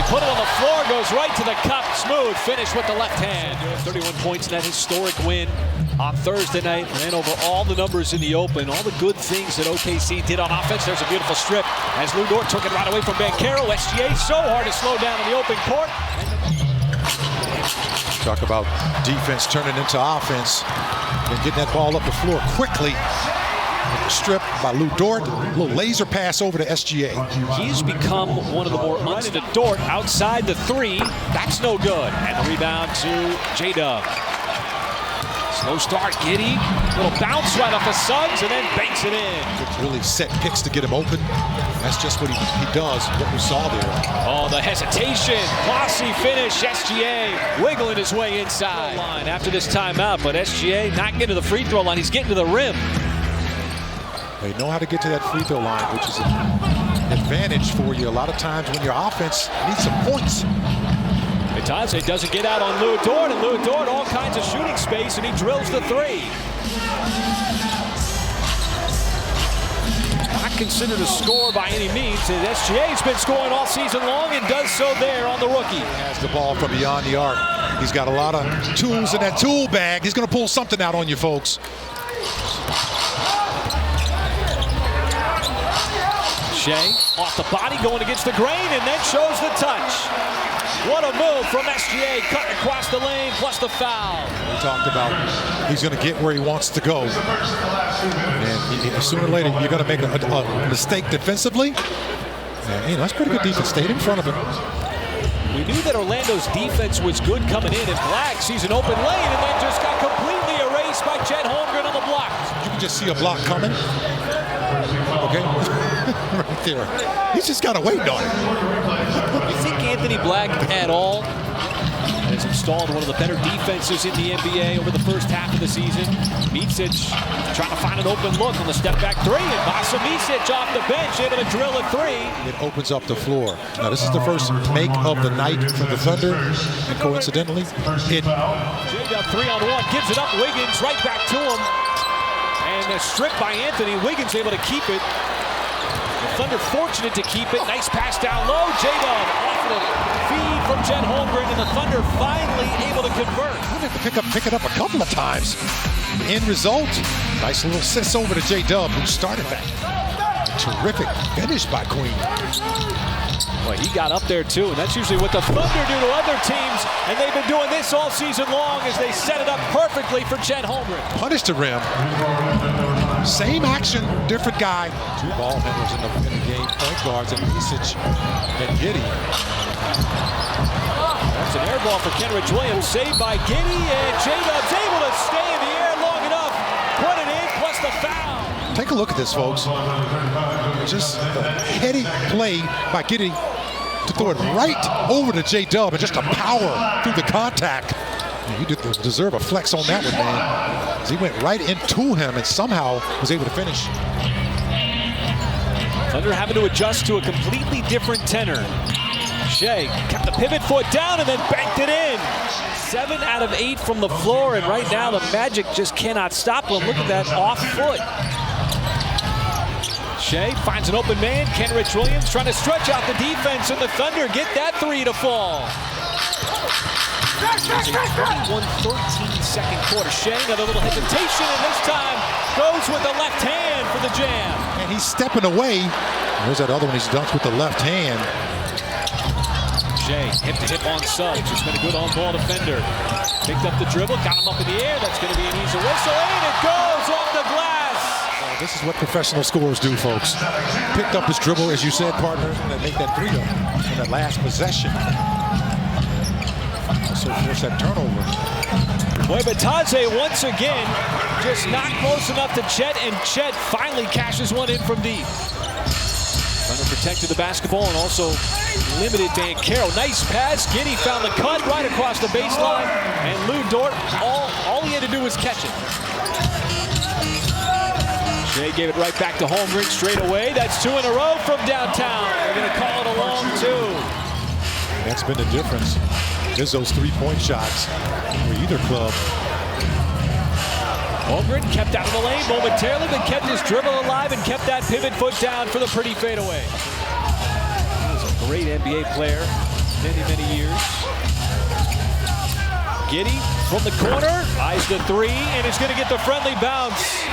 put it on the floor, goes right to the cup. Smooth finish with the left hand. 31 points in that historic win on Thursday night. Ran over all the numbers in the open, all the good things that OKC did on offense. There's a beautiful strip as Lou Dort took it right away from Banchero. SGA so hard to slow down in the open court. Talk about defense turning into offense and getting that ball up the floor quickly. With the strip by Lou Dort, a little laser pass over to SGA. He's become one of the more to Dort outside the three. That's no good. And the rebound to J-Dub. Slow start, Giddy. Little bounce right off of Suggs and then banks it in. Really set picks to get him open. That's just what he does, what we saw there. Oh, the hesitation. Glossy finish. SGA wiggling his way inside. After this timeout, but SGA not getting to the free throw line. He's getting to the rim. They know how to get to that free throw line, which is an advantage for you a lot of times when your offense needs some points. Itaze doesn't get out on Lou Dort, and Lou Dort all kinds of shooting space, and he drills the three. Not considered a score by any means. SGA's been scoring all season long and does so there on the rookie. Has the ball from beyond the arc. He's got a lot of tools in that tool bag. He's going to pull something out on you, folks. Shea off the body, going against the grain, and then shows the touch. What a move from SGA, cutting across the lane, plus the foul. We talked about he's going to get where he wants to go. And sooner or later, you're going to make a mistake defensively. And, that's pretty good defense. Stayed in front of him. We knew that Orlando's defense was good coming in, and Black sees an open lane and then just got completely erased by Chet Holmgren on the block. You can just see a block coming. Okay? Right there. He's just got to wait on it. You think Anthony Black at all has installed one of the better defenses in the NBA over the first half of the season? Micic trying to find an open look on the step back three, and Vasa Micic off the bench able to drill a three. It opens up the floor. Now this is the first make of the night for the Thunder, and coincidentally, J-Dub 3-on-1, gives it up, Wiggins right back to him. And a strip by Anthony. Wiggins able to keep it. The Thunder fortunate to keep it. Nice pass down low. J-Dub off the feed from Chet Holmgren, and the Thunder finally able to convert. Pick it up a couple of times. End result, nice little assist over to J-Dub, who started that. Terrific finish by Queen. Well, he got up there too, and that's usually what the Thunder do to other teams, and they've been doing this all season long as they set it up perfectly for Chet Holmgren. Punish the rim. Same action, different guy. Two ball handlers in the game, point guards, and Micic and Giddy. That's an air ball for Kenrich Williams, saved by Giddy, and J-Dub's able to stay in the air long enough, put it in, plus the foul. Take a look at this, folks. Just a heady play by Giddy to throw it right over to J-Dub, and just a power through the contact. You deserve a flex on that one, man. As he went right into him and somehow was able to finish. Thunder having to adjust to a completely different tenor. Shea kept the pivot foot down and then banked it in. 7 out of 8 from the floor, and right now the Magic just cannot stop him. Look at that off foot. Shea finds an open man. Kenrich Williams trying to stretch out the defense, and the Thunder get that three to fall. It's a 21-13 second quarter. Shea, another little hesitation, and this time goes with the left hand for the jam. And he's stepping away. There's that other one. He's dunked with the left hand. Shea, hip to hip on Suggs. He's been a good on-ball defender. Picked up the dribble, got him up in the air. That's going to be an easy whistle, and it goes off the glass. This is what professional scorers do, folks. Picked up his dribble, as you said, partner, and make that three in that last possession. Also force that turnover. Boy, but Itaze once again just not close enough to Chet, and Chet finally cashes one in from deep. Thunder protected the basketball and also limited Banchero. Nice pass. Giddy found the cut right across the baseline, and Lou Dort, all he had to do was catch it. Shea gave it right back to Holmgren straight away. That's 2 in a row from downtown. They're going to call it a long 2. That's been the difference. There's those three-point shots for either club. Holmgren kept out of the lane momentarily, but kept his dribble alive and kept that pivot foot down for the pretty fadeaway. He was a great NBA player. many, many years. Giddey from the corner, eyes the three, and is going to get the friendly bounce.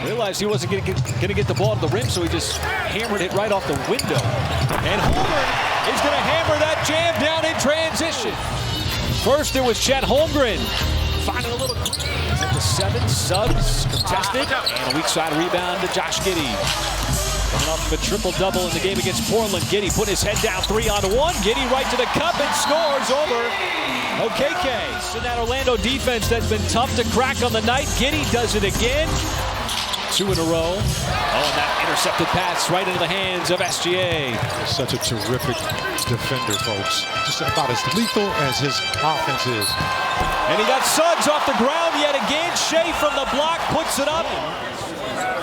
Realized he wasn't going to get the ball to the rim, so he just hammered it right off the window. And Holmgren is going to hammer that jam down in transition. First, it was Chet Holmgren. Finding a little at the 7, Suggs contested, and a weak side rebound to Josh Giddey. Coming off of a triple-double in the game against Portland. Giddey put his head down 3-on-1. Giddey right to the cup and scores over OKC. In that Orlando defense that's been tough to crack on the night, Giddey does it again. 2 in a row. Oh, and that intercepted pass right into the hands of SGA. He's such a terrific defender, folks. Just about as lethal as his offense is. And he got Suggs off the ground yet again. Shea from the block puts it up.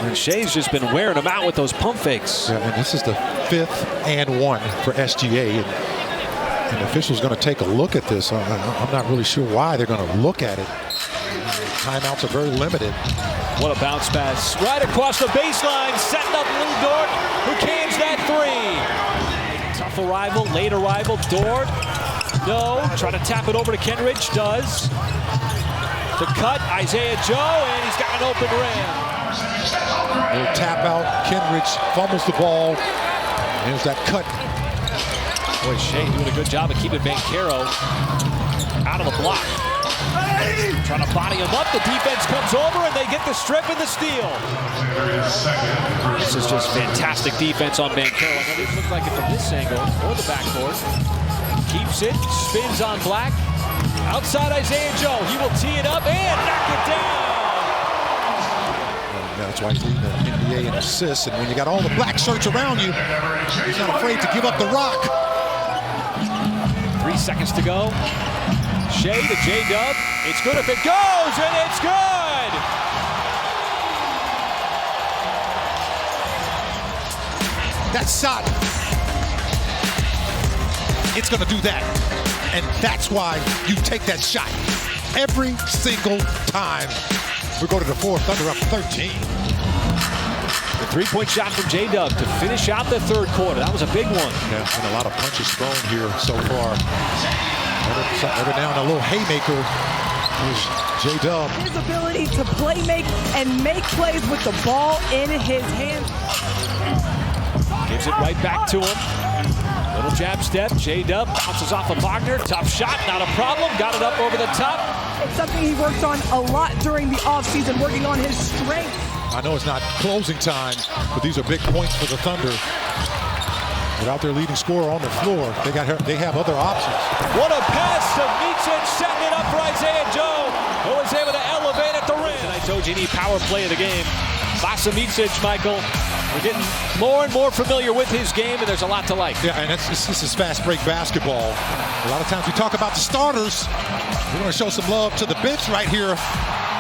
And Shea's just been wearing him out with those pump fakes. Yeah, and this is the 5th and 1 for SGA. And the official's going to take a look at this. I'm not really sure why they're going to look at it. Timeouts are very limited. What a bounce pass. Right across the baseline, setting up Lou Dort, who cans that 3. Tough arrival, late arrival, Dort. No, trying to tap it over to Kenridge, does. To cut, Isaiah Joe, and he's got an open rim. Little tap out, Kenridge fumbles the ball. And there's that cut. Boy, Shea doing a good job of keeping Banchero out of the block. Trying to body him up, the defense comes over, and they get the strip and the steal. This is just fantastic defense on Banchero. I know this looks like it from this angle, or the backcourt. Keeps it, spins on Black. Outside Isaiah Joe, he will tee it up and knock it down. That's why he's leading the NBA in assists, and when you got all the black shirts around you, he's not afraid to give up the rock. 3 seconds to go. Shea to J-Dub. It's good if it goes, and it's good! That shot, it's going to do that. And that's why you take that shot every single time. We go to the 4th, Thunder up 13. The three-point shot from J-Dub to finish out the 3rd quarter. That was a big one. Yeah, and a lot of punches thrown here so far. Every now and a little haymaker is J-Dub. His ability to play make and make plays with the ball in his hands. Gives it right back to him. Little jab step. J-Dub bounces off of Wagner. Tough shot, not a problem. Got it up over the top. It's something he worked on a lot during the offseason, working on his strength. I know it's not closing time, but these are big points for the Thunder. Without their leading scorer on the floor, they have other options. What a pass to Micic, setting it up for Isaiah Joe, who was able to elevate at the rim. I told you, you need power play of the game. Vasa Micic, Michael, we're getting more and more familiar with his game, and there's a lot to like. Yeah, and this is fast break basketball. A lot of times we talk about the starters. We're going to show some love to the bench right here.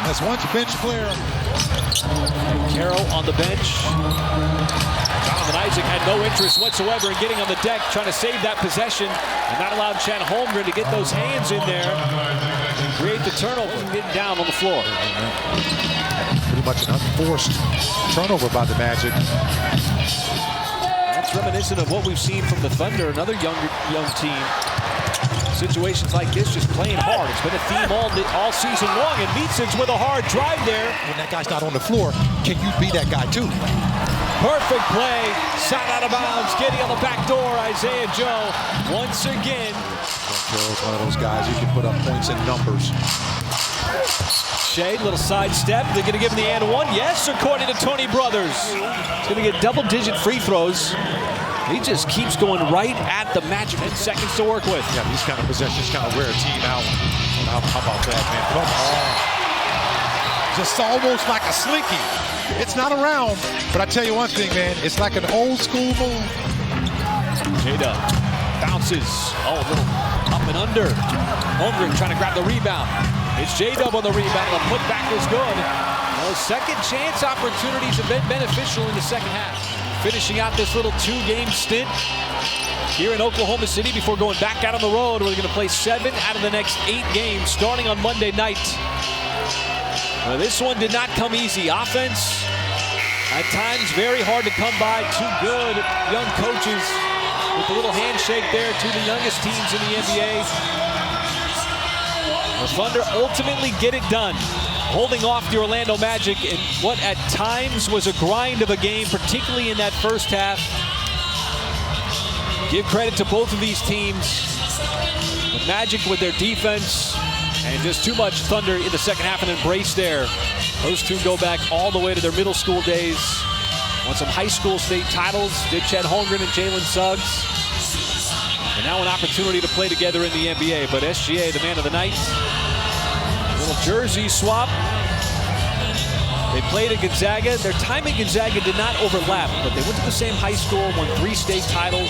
As one bench player. Carroll on the bench. Jonathan Isaac had no interest whatsoever in getting on the deck, trying to save that possession, and that allowed Chet Holmgren to get those hands in there and create the turnover, getting down on the floor. Pretty much an unforced turnover by the Magic. That's reminiscent of what we've seen from the Thunder, another young team. Situations like this, just playing hard. It's been a theme all season long, and Micic with a hard drive there. When that guy's not on the floor, can you be that guy too? Perfect play, shot out of bounds, Giddey on the back door, Isaiah Joe once again. Carroll's one of those guys who can put up points in numbers. Shea, little side step. They're going to give him the and 1. Yes, according to Tony Brothers. He's going to get double-digit free throws. He just keeps going right at the Magic. 10 seconds to work with. Yeah, these kind of possessions kind of wear a team out. How about that, man? Come on. Just almost like a slinky. It's not around, but I tell you one thing, man. It's like an old school move. J-Dub bounces. Oh, a little up and under. Holmgren trying to grab the rebound. It's J-Dub on the rebound. The putback was good. Those second chance opportunities have been beneficial in the second half. Finishing out this little 2-game stint here in Oklahoma City before going back out on the road. We're going to play 7 out of the next 8 games starting on Monday night. Well, this one did not come easy. Offense, at times, very hard to come by. 2 good young coaches with a little handshake there to the youngest teams in the NBA. The Thunder ultimately get it done, holding off the Orlando Magic in what at times was a grind of a game, particularly in that first half. Give credit to both of these teams. The Magic with their defense and just too much Thunder in the second half, and embrace there. Those two go back all the way to their middle school days. Won some high school state titles, did Chet Holmgren and Jalen Suggs. And now an opportunity to play together in the NBA. But SGA, the man of the night. A little jersey swap. They played at Gonzaga. Their time at Gonzaga did not overlap, but they went to the same high school, won 3 state titles.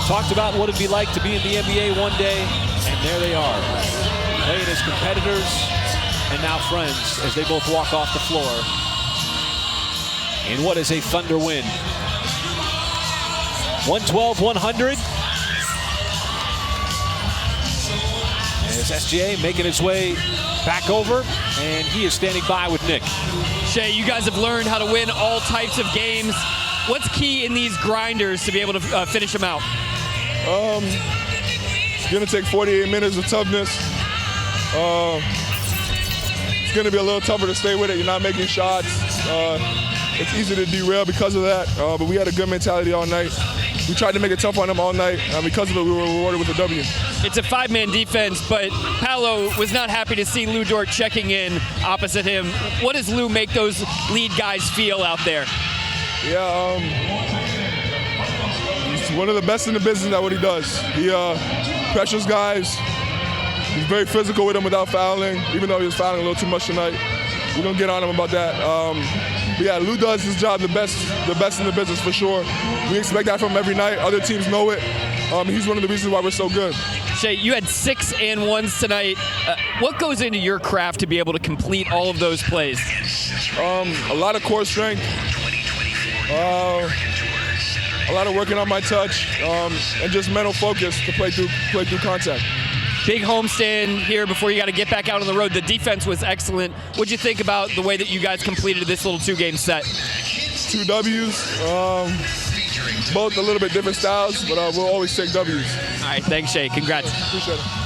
Talked about what it'd be like to be in the NBA one day, and there they are. Playing as competitors and now friends as they both walk off the floor in what is a Thunder win. 112-100. As SGA making his way back over, and he is standing by with Nick. Shea, you guys have learned how to win all types of games. What's key in these grinders to be able to finish them out? It's going to take 48 minutes of toughness. It's going to be a little tougher to stay with it. You're not making shots. It's easy to derail because of that. But we had a good mentality all night. We tried to make it tough on them all night. Because of it, we were rewarded with a W. It's a 5-man defense, but Paolo was not happy to see Lou Dort checking in opposite him. What does Lou make those lead guys feel out there? Yeah, he's one of the best in the business at what he does. He pressures guys. He's very physical with them without fouling, even though he was fouling a little too much tonight. We don't get on him about that. But yeah, Lou does his job the best in the business for sure. We expect that from him every night. Other teams know it. He's one of the reasons why we're so good. Shea, you had 6 and 1s tonight. What goes into your craft to be able to complete all of those plays? A lot of core strength. A lot of working on my touch and just mental focus to play through contact. Big homestand here before you got to get back out on the road. The defense was excellent. What'd you think about the way that you guys completed this little 2-game set? 2 W's, both a little bit different styles, but we'll always take W's. All right, thanks, Shea. Congrats. Appreciate it.